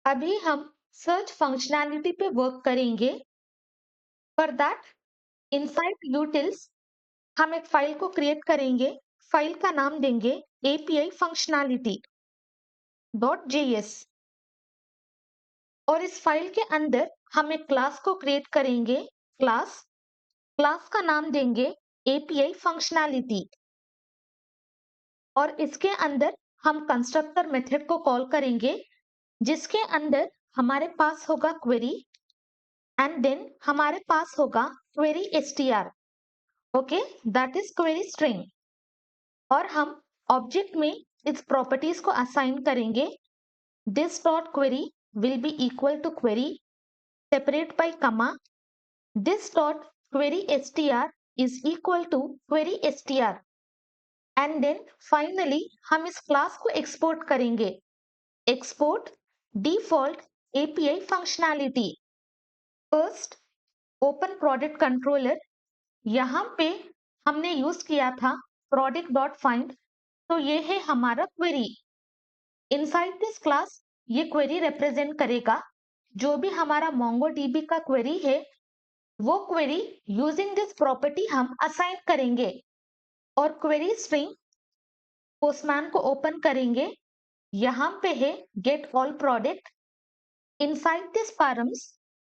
अभी हम search functionality पे वर्क करेंगे। फॉर दैट इनसाइड यूटिल्स हम एक फाइल को क्रिएट करेंगे। फाइल का नाम देंगे API फंक्शनैलिटी डॉट JS और इस फाइल के अंदर हम एक क्लास को क्रिएट करेंगे। क्लास क्लास का नाम देंगे API फंक्शनैलिटी और इसके अंदर हम कंस्ट्रक्टर मेथड को कॉल करेंगे जिसके अंदर हमारे पास होगा क्वेरी एंड देन हमारे पास होगा query str। Okay, that is query string और हम ऑब्जेक्ट में इस प्रॉपर्टीज को असाइन करेंगे। This dot query will be equal to query separate by comma. This dot query str is equal to query str and then finally हम इस class को export करेंगे। Export default API functionality. First open product controller, यहाँ पे हमने use किया था product dot find, तो ये है हमारा क्वेरी। इनसाइड दिस क्लास ये क्वेरी रिप्रेजेंट करेगा जो भी हमारा MongoDB का क्वेरी है, वो क्वेरी यूजिंग दिस प्रॉपर्टी हम असाइन करेंगे और क्वेरी स्ट्रिंग पोस्टमैन को ओपन करेंगे। यहाँ पे है get all product. Inside this params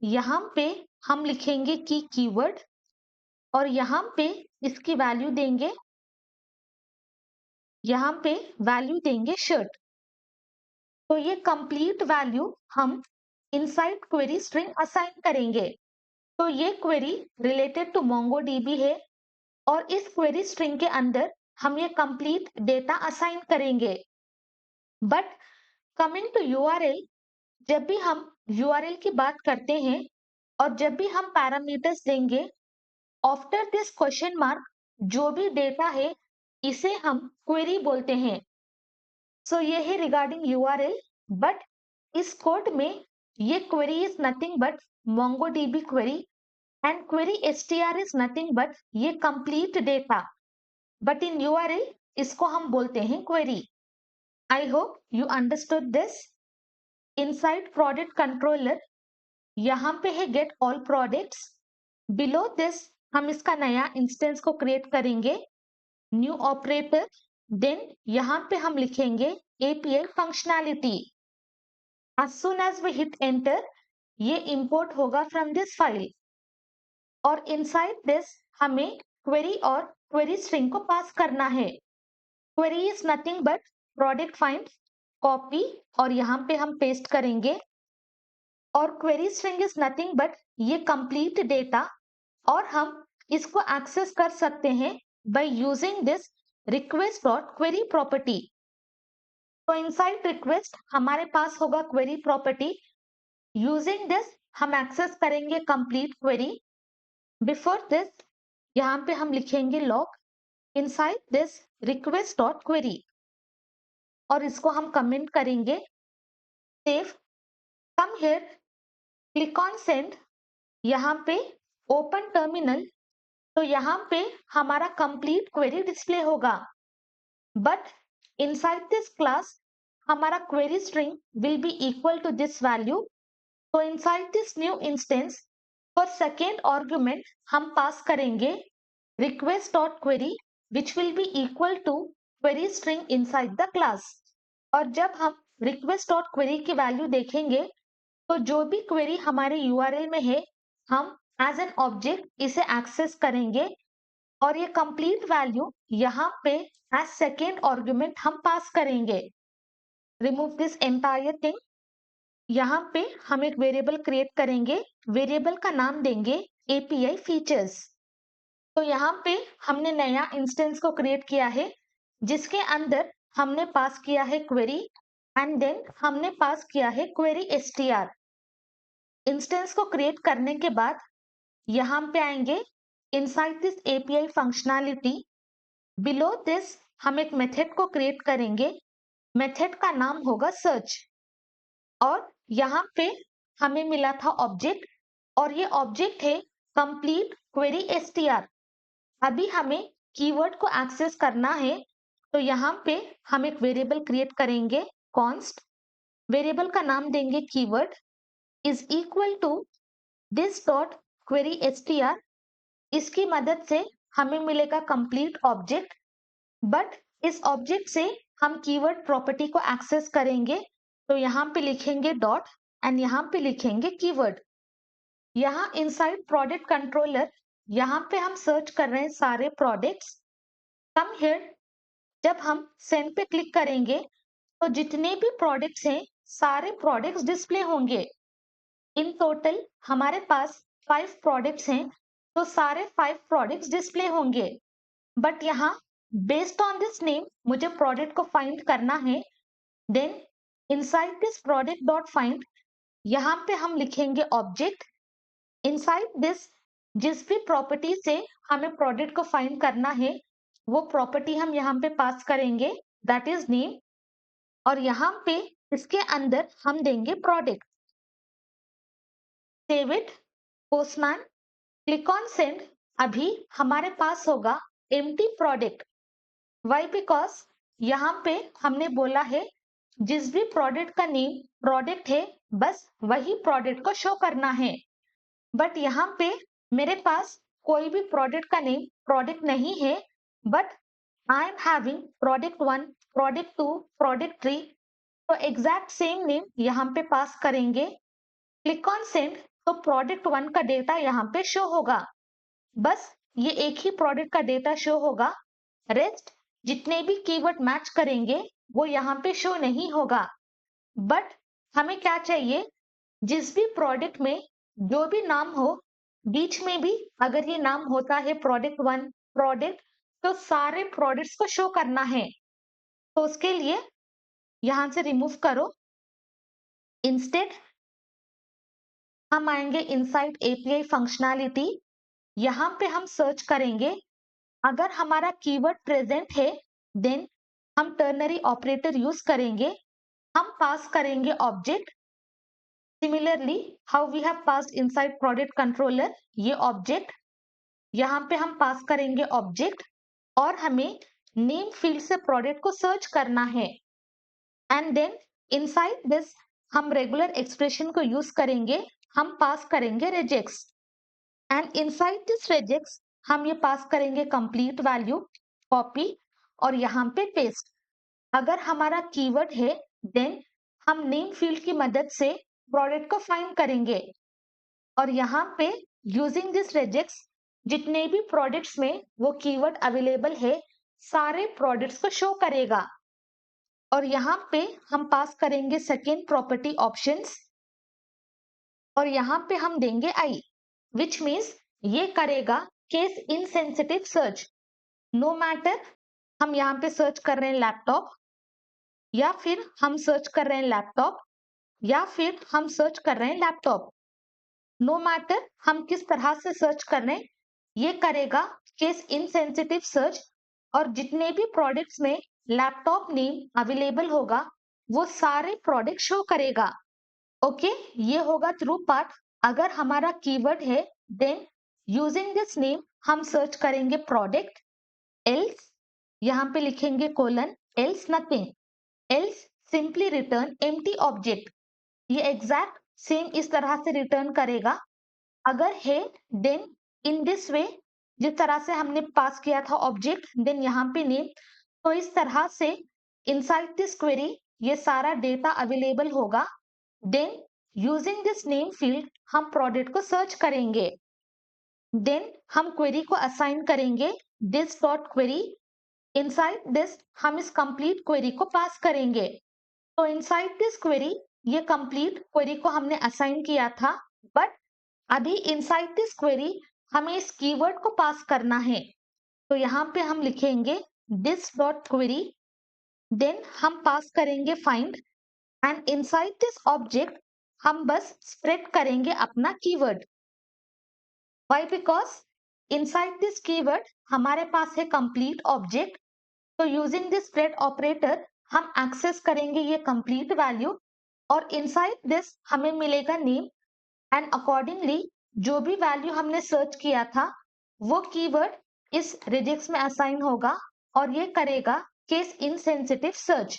यहाँ पे हम लिखेंगे की कीवर्ड और यहाँ पे इसकी वैल्यू देंगे, यहाँ पे वैल्यू देंगे शर्ट। तो ये कंप्लीट वैल्यू हम इनसाइड क्वेरी स्ट्रिंग असाइन करेंगे। तो ये क्वेरी रिलेटेड टू MongoDB है और इस क्वेरी स्ट्रिंग के अंदर हम ये कंप्लीट डेटा असाइन करेंगे। बट कमिंग टू URL, जब भी हम URL की बात करते हैं और जब भी हम पैरामीटर्स देंगे, आफ्टर दिस क्वेश्चन मार्क जो भी डेटा है इसे हम क्वेरी बोलते हैं। सो ये है रिगार्डिंग URL, बट इस कोड में ये query is nothing but MongoDB query and query str is nothing but ये complete data, but in URL इसको हम बोलते हैं query. I hope you understood this. Inside product controller यहाँ पे है get all products. Below this हम इसका नया इंस्टेंस को क्रिएट करेंगे, न्यू ऑपरेटर, देन यहाँ पे हम लिखेंगे API functionality. as soon as we hit enter ये इंपोर्ट होगा फ्रॉम दिस फाइल और इनसाइड दिस हमें क्वेरी और क्वेरी स्ट्रिंग को पास करना है। Query is nothing but product find copy और यहाँ पे हम पेस्ट करेंगे और query string is nothing but ये कंप्लीट डेटा और हम इसको एक्सेस कर सकते हैं by using this request dot query property. तो इनसाइड रिक्वेस्ट हमारे पास होगा क्वेरी प्रॉपर्टी। यूजिंग दिस हम एक्सेस करेंगे कंप्लीट क्वेरी। बिफोर दिस यहाँ पे हम लिखेंगे log inside this request dot query और इसको हम कमेंट करेंगे save. Come here, click on send, यहाँ पे ओपन टर्मिनल, तो यहाँ पे हमारा कंप्लीट क्वेरी डिस्प्ले होगा। बट इनसाइड दिस क्लास हमारा query string will be equal to this value. तो inside this new instance for second argument हम पास करेंगे request dot query which will be equal to query string inside the class. और जब हम request dot query की value देखेंगे तो जो भी क्वेरी हमारे URL में है हम एज एन ऑब्जेक्ट इसे एक्सेस करेंगे और ये कंप्लीट वैल्यू यहाँ पे एज सेकेंड आर्गुमेंट हम पास करेंगे। Remove this entire thing. यहाँ पे हम एक वेरिएबल क्रिएट करेंगे, वेरिएबल का नाम देंगे API फीचर्स। तो यहाँ पे हमने नया इंस्टेंस को क्रिएट किया है जिसके अंदर हमने पास किया है क्वेरी एंड देन हमने पास किया है क्वेरी str। इंस्टेंस को क्रिएट करने के बाद यहाँ पे आएंगे inside this API functionality. Below this हम एक मेथड को क्रिएट करेंगे, मेथड का नाम होगा सर्च और यहाँ पे हमें मिला था ऑब्जेक्ट और ये ऑब्जेक्ट है कंप्लीट क्वेरी str। अभी हमें कीवर्ड को एक्सेस करना है तो यहाँ पे हम एक वेरिएबल क्रिएट करेंगे कॉन्स्ट वेरिएबल का नाम देंगे keyword is equal to this dot query str। इसकी मदद से हमें मिलेगा कंप्लीट ऑब्जेक्ट, बट इस ऑब्जेक्ट से हम कीवर्ड प्रॉपर्टी को एक्सेस करेंगे। तो यहाँ पे लिखेंगे डॉट एंड यहाँ पे लिखेंगे कीवर्ड। यहाँ इनसाइड प्रोडक्ट कंट्रोलर, यहाँ पे हम सर्च कर रहे हैं सारे प्रोडक्ट्स। कम हियर, जब हम सेंड पे क्लिक करेंगे तो जितने भी प्रोडक्ट्स हैं सारे प्रोडक्ट्स डिस्प्ले होंगे। इन टोटल हमारे पास 5 प्रोडक्ट्स हैं, तो सारे 5 प्रोडक्ट्स डिस्प्ले होंगे। बट यहाँ बेस्ड ऑन दिस नेम मुझे प्रोडक्ट को फाइंड करना है। Then inside this product dot find, यहाँ पे हम लिखेंगे ऑब्जेक्ट। इनसाइड दिस जिस भी प्रॉपर्टी से हमें प्रोडक्ट को फाइंड करना है वो प्रॉपर्टी हम यहाँ पे पास करेंगे, दैट इज नेम। और यहाँ पे इसके अंदर हम देंगे product. Save it, postman, click on send. अभी हमारे पास होगा एम्प्टी प्रोडक्ट। वाई? बिकॉज यहाँ पे हमने बोला है जिस भी प्रोडक्ट का नेम प्रोडक्ट है बस वही प्रोडक्ट को शो करना है। बट यहाँ पे मेरे पास कोई भी प्रोडक्ट का नेम प्रोडक्ट नहीं है, but I am having product 1, product 2, product 3। तो एग्जैक्ट सेम नेम यहाँ पे पास करेंगे। क्लिक ऑन सेंड, तो प्रोडक्ट 1 का डेटा यहाँ पे शो होगा। बस ये एक ही प्रोडक्ट का डेटा शो होगा, रेस्ट जितने भी कीवर्ड मैच करेंगे वो यहाँ पे शो नहीं होगा। बट हमें क्या चाहिए, जिस भी प्रोडक्ट में जो भी नाम हो बीच में भी अगर ये नाम होता है प्रोडक्ट 1 प्रोडक्ट, तो सारे प्रोडक्ट्स को शो करना है। तो उसके लिए यहां से रिमूव करो। इंस्टेड हम आएंगे इनसाइड एपीआई फंक्शनैलिटी। यहाँ पे हम सर्च करेंगे, अगर हमारा कीवर्ड प्रेजेंट है देन हम टर्नरी ऑपरेटर यूज करेंगे। हम पास करेंगे object. Similarly how we have passed inside product controller, ये ऑब्जेक्ट यहाँ पे हम पास करेंगे ऑब्जेक्ट। और हमें नेम फील्ड से प्रोडक्ट को सर्च करना है। एंड देन इनसाइड दिस हम रेगुलर एक्सप्रेशन को यूज करेंगे, हम पास करेंगे regex। And inside this regex हम ये पास करेंगे कंप्लीट वैल्यू, कॉपी और यहाँ पे पेस्ट। अगर हमारा कीवर्ड है देन हम नेम फील्ड की मदद से प्रोडक्ट को फाइंड करेंगे। और यहाँ पे यूजिंग दिस regex जितने भी प्रोडक्ट्स में वो कीवर्ड अवेलेबल है सारे प्रोडक्ट्स को शो करेगा। और यहाँ पे हम पास करेंगे सेकेंड प्रॉपर्टी ऑप्शंस और यहाँ पे हम देंगे आई, विच मीन्स ये करेगा case insensitive search. No matter हम यहाँ पे सर्च कर रहे हैं लैपटॉप, या फिर हम सर्च कर रहे हैं लैपटॉप, या फिर हम सर्च कर रहे हैं लैपटॉप। नो मैटर हम किस तरह से सर्च कर रहे हैं, ये करेगा केस इनसेंसिटिव सर्च। और जितने भी प्रोडक्ट्स में लैपटॉप नेम अवेलेबल होगा वो सारे प्रोडक्ट शो करेगा। ओके, ये होगा ट्रू पार्ट। अगर हमारा कीवर्ड है देन यूजिंग दिस नेम हम सर्च करेंगे प्रोडक्ट। एल्स यहाँ पे लिखेंगे colon, else nothing, else simply return empty object. ये एग्जैक्ट सेम इस तरह से रिटर्न करेगा। अगर है देन इन दिस वे, जिस तरह से हमने पास किया था ऑब्जेक्ट देन यहाँ पे नेम, तो इस तरह से इनसाइड दिस क्वेरी ये सारा डेटा अवेलेबल होगा। Then using this name field हम प्रोडक्ट को सर्च करेंगे। देन हम क्वेरी को असाइन करेंगे this dot query. Inside this हम इस कंप्लीट क्वेरी को पास करेंगे। तो इनसाइड दिस क्वेरी ये कंप्लीट क्वेरी को हमने असाइन किया था, बट अभी इनसाइड दिस क्वेरी हमें इस कीवर्ड को पास करना है। तो यहाँ पे हम लिखेंगे दिस डॉट क्वेरी, देन हम पास करेंगे find and inside this object हम बस स्प्रेड करेंगे अपना keyword. Why? Because inside this keyword हमारे पास है कंप्लीट ऑब्जेक्ट। तो यूजिंग दिस स्प्रेड ऑपरेटर हम एक्सेस करेंगे ये कंप्लीट वैल्यू और इनसाइड दिस हमें मिलेगा नेम एंड अकॉर्डिंगली जो भी वैल्यू हमने सर्च किया था वो कीवर्ड इस regex में असाइन होगा और ये करेगा केस इनसेंसिटिव सर्च।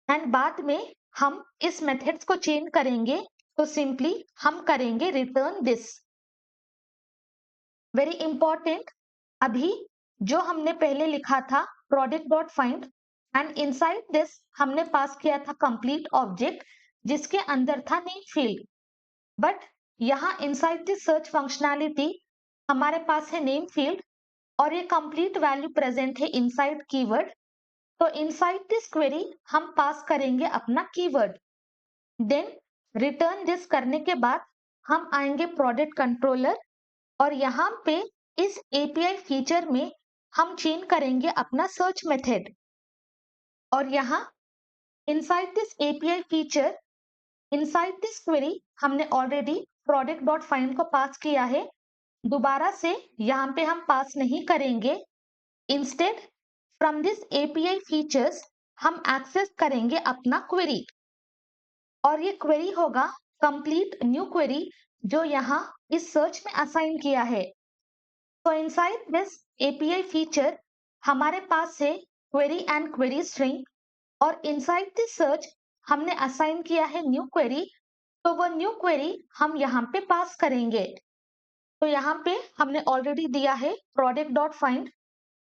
एंड बाद में हम इस मेथड्स को चेंज करेंगे तो सिंपली हम करेंगे रिटर्न दिस। वेरी इंपॉर्टेंट, अभी जो हमने पहले लिखा था product dot find and inside this हमने पास किया था कंप्लीट ऑब्जेक्ट जिसके अंदर था नेम फील्ड। बट यहाँ इनसाइड दिस सर्च फंक्शनैलिटी हमारे पास है नेम फील्ड और ये कंप्लीट वैल्यू प्रेजेंट है इनसाइड कीवर्ड। तो इनसाइड दिस क्वेरी हम पास करेंगे अपना कीवर्ड, देन रिटर्न दिस करने के बाद हम आएंगे प्रोडक्ट कंट्रोलर और यहाँ पे इस एपीआई फीचर में हम चेंज करेंगे अपना सर्च मेथड। और यहाँ inside this API feature inside this query हमने ऑलरेडी प्रोडक्ट डॉट फाइंड को पास किया है, दोबारा से यहाँ पे हम पास नहीं करेंगे। Instead from this API features हम एक्सेस करेंगे अपना क्वेरी और ये क्वेरी होगा कंप्लीट न्यू क्वेरी जो यहाँ इस सर्च में असाइन किया है। तो इनसाइड दिस एपीआई फीचर हमारे पास है क्वेरी एंड क्वेरी स्ट्रिंग और इनसाइड दिस सर्च हमने असाइन किया है न्यू क्वेरी। तो वो न्यू क्वेरी हम यहाँ पे पास करेंगे। तो यहाँ पे हमने ऑलरेडी दिया है प्रोडक्ट डॉट फाइंड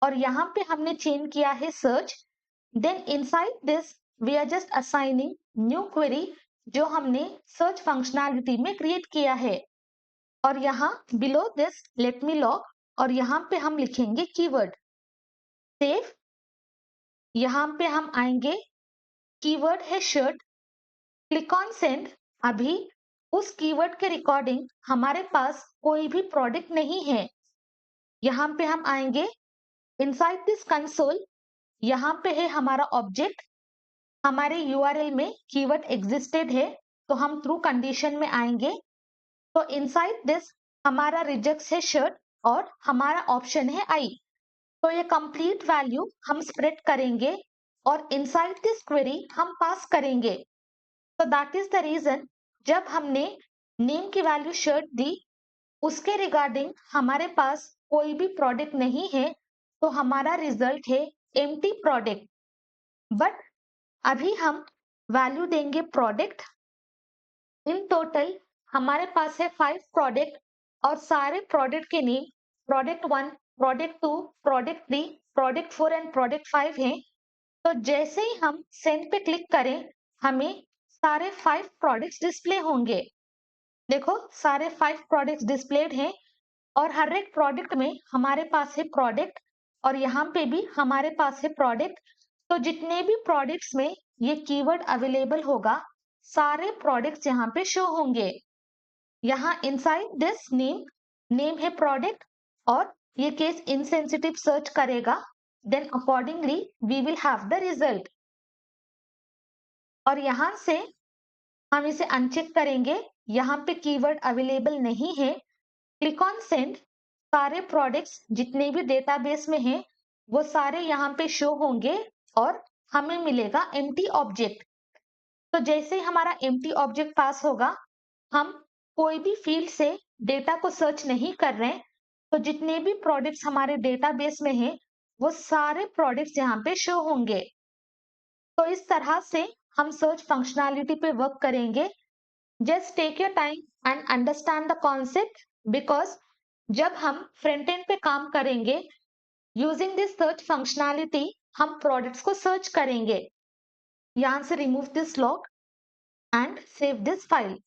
और यहाँ पे हमने चेंज किया है search. Then inside this we are just assigning new query जो हमने सर्च फंक्शनैलिटी में क्रिएट किया है। और यहाँ below this let me log और यहाँ पे हम लिखेंगे कीवर्ड सेव। यहाँ पे हम आएंगे, कीवर्ड है शर्ट, क्लिक ऑन सेंड। अभी उस कीवर्ड के रिकॉर्डिंग हमारे पास कोई भी प्रोडक्ट नहीं है। यहाँ पे हम आएंगे इनसाइड दिस कंसोल, यहाँ पे है हमारा ऑब्जेक्ट, हमारे यूआरएल में कीवर्ड एग्जिस्टेड है तो हम ट्रू कंडीशन में आएंगे। तो इनसाइड दिस हमारा रिजेक्ट है शर्ट और हमारा ऑप्शन है आई। तो ये कंप्लीट वैल्यू हम स्प्रेड करेंगे और इनसाइड दिस क्वेरी हम पास करेंगे। तो दैट इज द रीजन जब हमने नेम की वैल्यू शर्ट दी उसके रिगार्डिंग हमारे पास कोई भी प्रोडक्ट नहीं है तो हमारा रिजल्ट है एम्प्टी प्रोडक्ट। बट अभी हम वैल्यू देंगे प्रोडक्ट। इन टोटल हमारे पास है 5 प्रोडक्ट और सारे प्रोडक्ट के name product 1, product 2, product 3, product 4 and product 5 हैं। तो जैसे ही हम सेंड पे क्लिक करें हमें सारे 5 प्रोडक्ट्स डिस्प्ले होंगे। देखो सारे 5 प्रोडक्ट्स डिस्प्लेड हैं और हर एक प्रोडक्ट में हमारे पास है प्रोडक्ट और यहाँ पे भी हमारे पास है प्रोडक्ट। तो जितने भी प्रोडक्ट्स में ये कीवर्ड अवेलेबल होगा सारे प्रोडक्ट्स यहाँ पे शो होंगे। यहाँ इनसाइड दिस नेम, नेम है प्रोडक्ट और ये केस इनसेंसिटिव सर्च करेगा, then accordingly we will have the result. और यहाँ से हम इसे अनचेक करेंगे, यहाँ पे कीवर्ड अवेलेबल नहीं है। क्लिक ऑन सेंड, सारे प्रोडक्ट्स जितने भी डेटाबेस में हैं वो सारे यहाँ पे शो होंगे और हमें मिलेगा एम्प्टी ऑब्जेक्ट। तो जैसे ही हमारा एम्प्टी ऑब्जेक्ट पास होगा हम कोई भी फील्ड से डेटा को सर्च नहीं कर रहे हैं। तो जितने भी प्रोडक्ट्स हमारे डेटाबेस में हैं वो सारे प्रोडक्ट्स यहाँ पे शो होंगे। तो इस तरह से हम सर्च फंक्शनैलिटी पे वर्क करेंगे। Just take your time and understand the concept because जब हम फ्रंट एंड पे काम करेंगे यूजिंग दिस सर्च फंक्शनैलिटी हम प्रोडक्ट्स को सर्च करेंगे। यहाँ से remove this log and save this file.